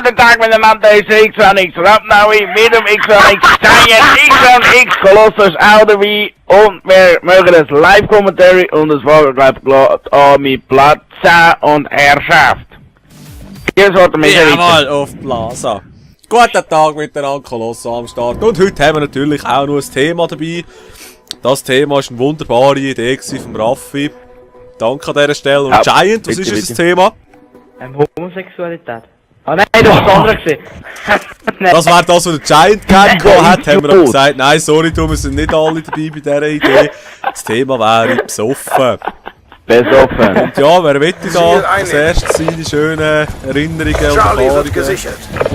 guten Tag miteinander, ist der X1X Rapnaui mit dem X1X Giant, X1X Colossus auch dabei und wir mögen das Live-Commentary und es war gleich an mit Plaza und Herrschaft. Hier sollte mich Jawohl, auf Plaza. Guten Tag miteinander, Colossus am Start. Und heute haben wir natürlich auch noch ein Thema dabei. Das Thema war eine wunderbare Idee von Raffi. Danke an dieser Stelle. Und Giant, was ist unser Thema? Homosexualität. Ah nein, das war das andere gewesen. Das wäre das, was der Giant gerne hat, haben wir aber gesagt, nein, sorry, wir sind nicht alle dabei bei dieser Idee. Das Thema wäre besoffen. Besoffen. Und ja, wer will da als erstes seine schönen Erinnerungen und Erfahrungen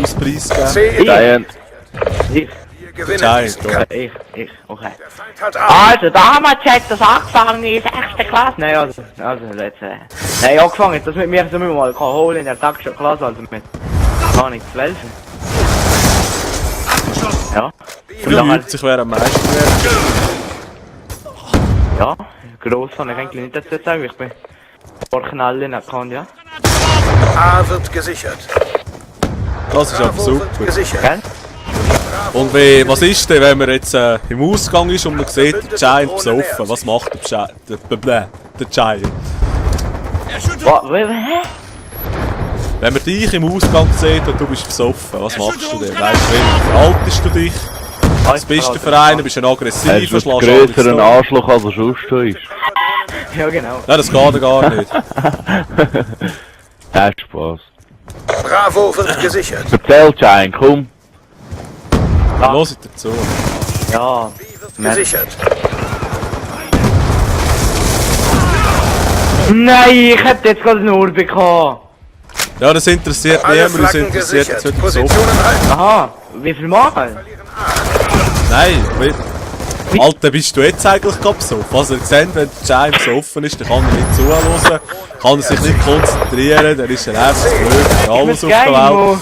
auspreisgeben? Giant. Giant, oder? Ich, okay. Also, da haben wir gecheckt, dass angefangen ist, 6. Klasse. Nein, also jetzt, nein, angefangen ist, das mit mir so mal holen in der 6. Klasse, also mit, gar nicht 12. Ja. Früh sich wer am meisten wäre. Ja, gross kann ich eigentlich nicht dazu sagen, ich bin Vorknallen erkannt, ja. A wird gesichert. Das ist aber super. Gell? Und was ist denn, wenn man jetzt im Ausgang ist und man sieht den Giant besoffen? Was macht der Giant? Hä? Wenn man dich im Ausgang sieht und du bist besoffen, was machst du denn? Weißt du, wie verhaltest du dich? Was bist du für einen? Bist du ein aggressiver, Hast du einen grösseren Arschloch als er sonst ist? Ja, genau. Nein, das geht ja gar nicht. Das ist Spaß. Bravo wird gesichert. Erzähl, Giant, komm. Los dazu. Ja. Gesichert. Nein, ich hätte jetzt gerade eine Uhr bekommen. Ja, das interessiert Alle niemand, uns Flaggen interessiert jetzt gesichert. nicht besoffen. Positionen halten. Aha, wie viel machen? Nein, Alter, bist du jetzt eigentlich gerade besoffen? Also, ihr seht, wenn der Giant besoffen ist, dann kann er nicht zuhören, kann er sich nicht konzentrieren, dann ist er einfach blöd, alles auf der Welt.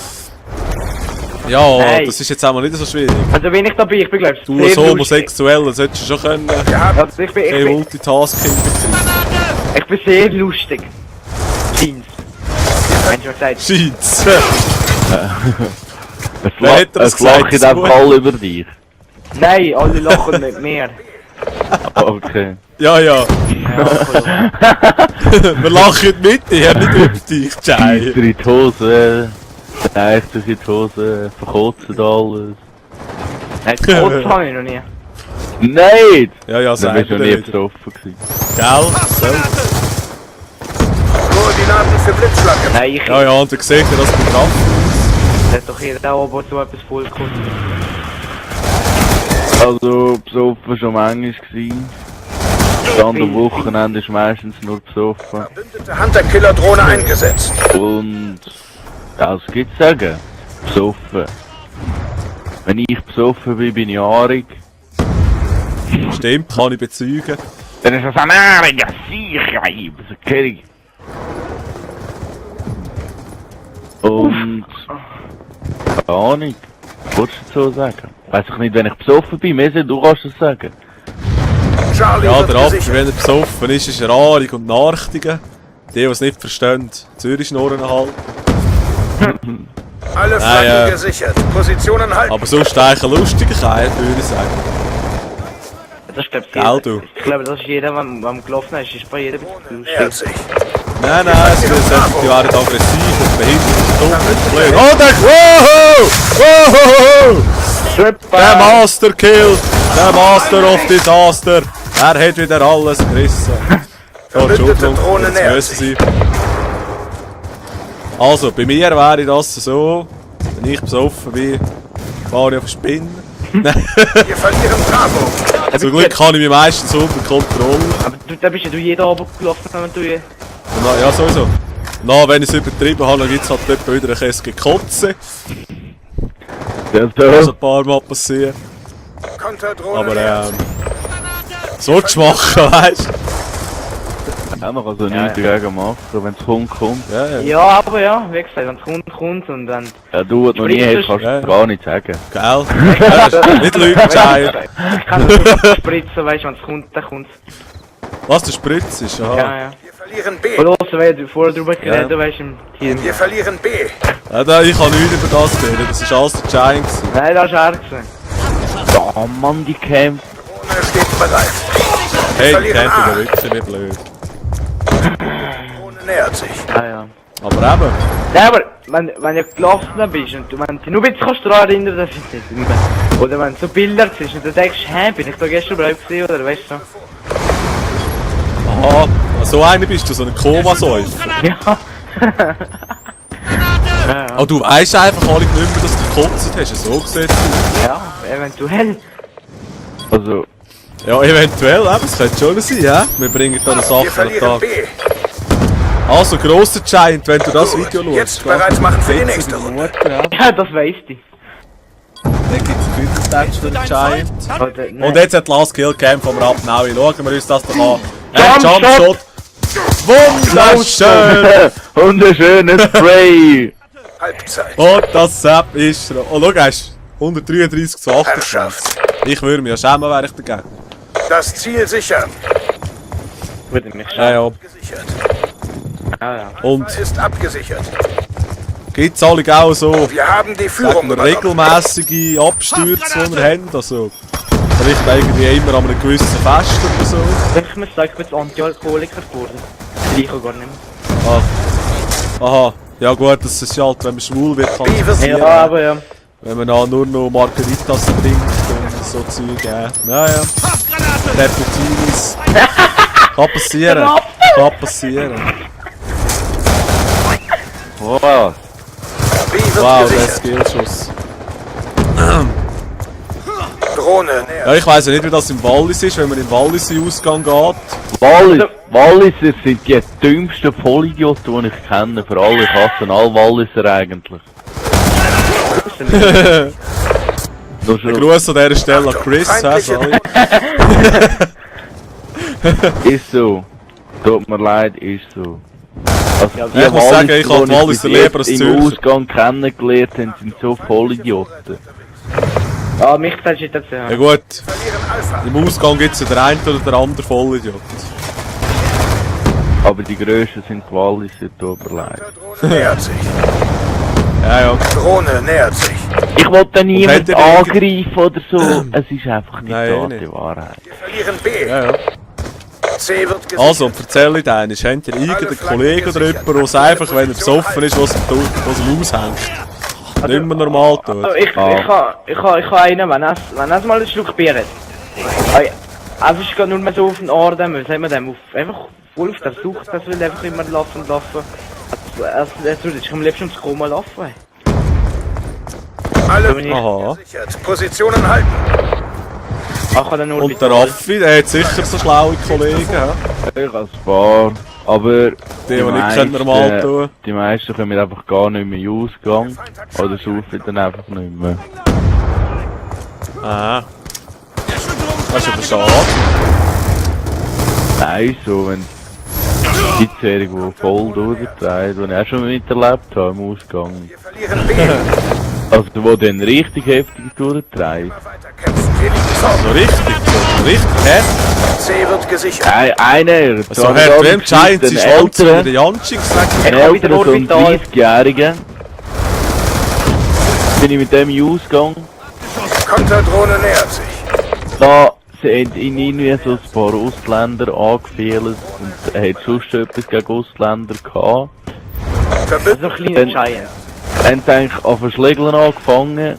Ja, Nein. das ist jetzt auch mal nicht so schwierig. Also wenn ich dabei, ich bin glaube ich Du als Homosexueller solltest du schon können. Also ich bin Multitasking betreiben. ich bin sehr lustig. Jeans. Mensch, was gesagt? Scheint's. Es hat das lachen gesagt? einfach alle über dich. Nein, alle lachen mit mir. Okay. Ja, ja. Ja, cool. Wir lachen mit dir, nicht über dich, Giant. Scheiße in die Hose, neigt sich in die Hose, verkotzen alles. Nein, Kotz habe ich noch nie. Nein! Ja, ja, Dann sag bist du mir nie nicht. besoffen gewesen. Gell? So. Koordinaten für Blitzschlag. Nein, ich Ja, ja, und du siehst ja, das betraf. hat doch jeder da oben so etwas voll gekostet. Also, besoffen schon manchmal gewesen. Dann am Wochenende ist meistens nur besoffen. Verbündete Hunter-Killer-Drohne eingesetzt. Und, ja, was gibt's sagen? Besoffen. Wenn ich besoffen bin, bin ich haarig. Stimmt, kann ich bezeugen. Dann ist das ein haariger Sicherheit. Okay. Und, keine Ahnung. Was willst du dazu sagen? Weiss ich nicht, wenn ich besoffen bin, mehr du kannst es sagen. Charlie Ja, wird der Affe, gesichert. wenn er besoffen ist er raarig und nachtiger. Die es nicht verstehen, Zürich schnurren halt. Alle ja. Flaggen gesichert. Positionen halten. Aber sonst eigentlich ein lustiger Kerl, würde ich sagen. Das glaube ich Gell, du? Ich glaube, das ist jeder, wenn man gelaufen ist bei jedem lustig. Nähert sich. Nein, die waren aggressiv und behindert und dumm und blöd. Oh, der... Woho! Der Masterkill! Der Master of Disaster! Er hat wieder alles gerissen. Oh, Entschuldigung, Drohne jetzt nähert müssen sich. sie. Also, bei mir wäre das so, wenn ich besoffen bin, fahre ich auf Spinnen. Wir verlieren Bravo. Zum Glück habe ich mich meistens unter Kontrolle. Aber da bist ja du jeden Abend gelaufen, wenn du hier... Und ja, sowieso. Na, wenn ich es übertrieben habe, dann gibt es halt etwa wieder ein Käse gekotze. Ja, Das ist so. ein paar Mal passiert. Konterdrohne Aber nähert sich. was sollst du machen, weißt du? Ja, man kann so Ja, nichts dagegen machen, wenn es kommt, kommt. Ja, ja. Ja, aber ja, wie gesagt, wenn es kommt, kommt und dann... Ja, du, was noch nie hast, kannst Ja. du gar nicht sagen. Gell? Ja, nicht Leute, Giant. Ich kann nicht spritzen, weißt du, wenn es kommt, dann kommt Was, der Spritz ist? Aha. Ja. Wir verlieren B. Und los, wenn du vorher drüber geredet Ja. weißt im Team. Wir verlieren B. Ja, ich kann nichts über das reden, das war alles der Giant gewesen. Nein, das war er gewesen. Oh Mann, die Camp. Drohne steht bereit. Hey, die verlieren Camping A. ist wirklich nicht blöd. Drohne nähert sich. Ja. Aber eben, Nein, aber wenn du gelassen bist und du dich nur ein bisschen kannst daran erinnern, dass ich nicht mehr. Oder wenn du so Bilder siehst und du denkst, hä, bin ich da gestern überhaupt gesehen, oder weißt du? aha, so einer bist du, so ein Komasäufer. Ja. Aber du weisst einfach alle nicht mehr, dass du gekotzt hast, so gesehen. Ja, eventuell. Also, Ja, eventuell, eben, das könnte schon sein, ja? Wir bringen da eine Wir Sache an den verlieren Tag. B. Also, grosser Giant, wenn du das Gut, Video schaust. jetzt bereit machen für die nächste Runde. Runde. Ja, das weiss ich. Dann gibt es einen Match für den Giant. Oder, nein. Und jetzt hat Last Kill Cam vom Rapnaui. Schauen wir uns das doch an. Jumpshot! Wunderschön! wunderschönes Spray! Halbzeit. Und das Sepp ist... Oh, schau, er ist 133 zu 28. Herrschaft. Ich würde mich ja schämen, wäre ich dagegen. Das Ziel sichern. Würde mich schon. Ja. Gesichert. Ja. Und Ist abgesichert. gibt es alle auch so... Wir haben die Führung Sagen wir übernommen. regelmäßige Abstürze, die wir haben, also vielleicht irgendwie immer an einem gewissen Fest oder so. Ich muss sagen, ich bin jetzt Anti-Alkoholiker geworden. Ich auch gar nicht mehr. Aha, ja gut, das ist halt, wenn man schwul wird, kann es Ja, passieren. Ja, aber ja. Wenn man dann nur noch Margaritas trinkt und so Zeug, naja. Repetilis. Kann passieren. Kann passieren. Wow. B wird Wow, der gesichert. Skillschuss. Drohne nähert. Ja, ich weiss ja nicht, wie das im Wallis ist, wenn man im Wallis in den Ausgang geht. Walliser sind die dümmsten Vollidioten, die ich kenne. Vor allem, ich hasse alle Walliser eigentlich. Nur Ein schon, Gruß an dieser Stelle an Chris. Feindliche- ist so. Tut mir leid, ist so. Also Ja, die ich muss sagen, Walliser, ich habe die Walliser bis lieber jetzt als im Zürcher. Ausgang kennengelernt haben, sind so Vollidioten. Ah, mich sagst du jetzt ja. Ja gut, Verlieren Alpha. im Ausgang gibt es ja den einen oder der andere Vollidiot. Aber die Größten sind die Walliser, tut mir leid. Drohne nähert sich. Ja. Drohne nähert sich. Ich wollte niemanden Und hat er angreifen oder so. Es ist einfach nicht Nein, da, nicht. die Wahrheit. Wir verlieren B. Ja. C wird gesichert. Also, erzähl ich dir, habt ihr irgendeinen Kollegen oder jemanden, der es einfach, wenn er besoffen ist, was ihm aushängt? Nicht mehr normal tut. Also ich habe einen, wenn er mal einen Schluck Bier hat. Also ich gehe nur mehr so auf den Arm, wie sagt man dem, einfach voll auf der Sucht, das will einfach immer laufen. Also ich kann am liebsten ums Koma laufen. Alle Aha. gesichert. Positionen halten. Ach, kann er nur Und der Raffi, der hat sicher so schlaue Kollegen, ja? Ich als paar, aber Die nicht normal tun. die meisten kommen einfach gar nicht mehr in den Ausgang oder saufen dann einfach nicht mehr. Aha. Das ist aber schade. Nein, so wenn die Serie, die voll durchdreht, die ich auch schon miterlebt habe im Ausgang. Wir verlieren B. Also wo dann richtig heftig durchdreht. Weiter kämpfen. Wir liegen vorn. So richtig, hä? C wird gesichert. Einer, So, Herr Trem Giants ist alt wie der Janschik gesagt. ein Ich hab wieder älterer, so ein Orbital. 30-Jähriger. Bin ich mit dem in den Ausgang. Konterdrohne nähert sich. Da sind ihn irgendwie so ein paar Ausländer angefehlt und er hat sonst etwas gegen Ausländer gehabt. So Verbündete. ein kleiner Giant. Haben eigentlich an Verschlägeln angefangen,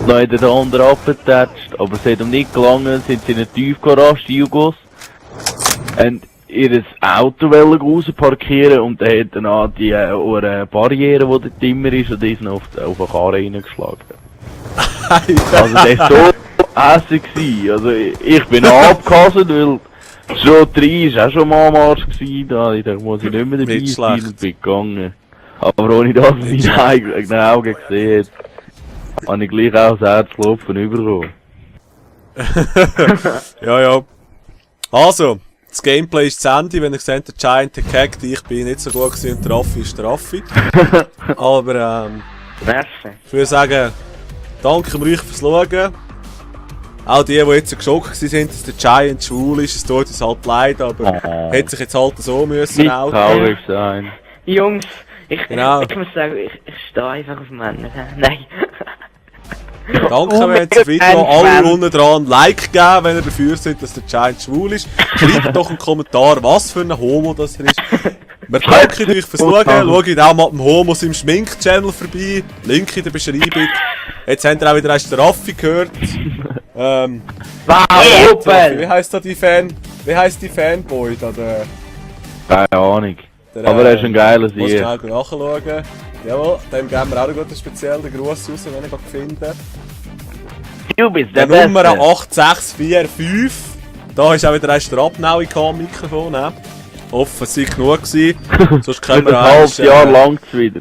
dann hat er den anderen abgetatscht, aber es hat ihm nicht gelangen, sind sie in eine Tiefgarage eingegossen, haben ihr Auto raus parkieren und er hat dann an die Barriere, die dort immer ist, und ist auf eine Karre reingeschlagen. Also der war so hässlich gewesen. Also ich bin abgehasselt, weil schon 3 ist auch schon mal am Arsch gewesen. Da ich dachte, muss ich nicht mehr dabei Nicht sein schlecht. und bin gegangen. Aber ohne das meine eigenen Augen gesehen hat, habe ich gleich auch das Herzklopfen bekommen. Ja. Also, das Gameplay ist zu Ende. Wenn ihr seht, der Giant hat gehackt, ich bin nicht so gut gewesen und der Raffi ist der Raffi. Aber Merci. ich würde sagen, danke euch fürs Schauen. Auch die jetzt geschockt waren, dass der Giant schwul ist, es tut uns halt leid, aber hätte sich jetzt halt so müssen Nicht auch. traurig sein. Jungs, ich muss sagen, ich stehe einfach auf Männer. Nein. Danke, wenn ihr das Video alle unten dran ein Like geben, wenn ihr dafür seid, dass der Giant schwul ist. Schreibt doch einen Kommentar, was für ein Homo das er ist. Wir danken euch fürs Schauen. Schaut auch mal dem Homo seinem Schmink-Channel vorbei. Link in der Beschreibung. Jetzt habt ihr auch wieder den Raffi gehört. Opel! Wie heisst da die Wie heisst die Fanboy da? Keine Ahnung. Der, Aber er ist ein geiler Muss Sieg. schnell nachschauen. Jawohl, dem geben wir auch einen speziellen Gruß raus, wenn ich ihn finde. Du bist Der der Nummer Beste. 8645. Da ist auch wieder ein Strapnau im Mikrofon. Ne? Hoffen, es sei genug gewesen. Sonst können wir Ein auch halbes Jahr lang wieder.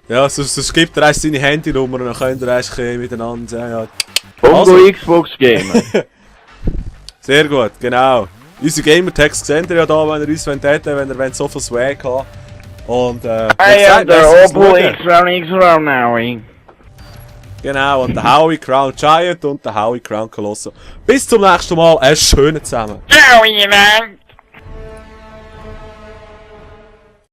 Ja, sonst gibt er erst seine Handynummer und dann könnt ihr erst miteinander sagen. Ja. Bongo Also. Xbox Gamer. Sehr gut, genau. Unsere Gamertext seht ihr ja da, wenn ihr uns wollt, wenn ihr so viel Swag habt. Und I am der Opel X-Round now. genau, und der Howie Crown Giant und der Howie Crown Colosso. Bis zum nächsten Mal, einen schönen zusammen. Ciao, ihr Mann.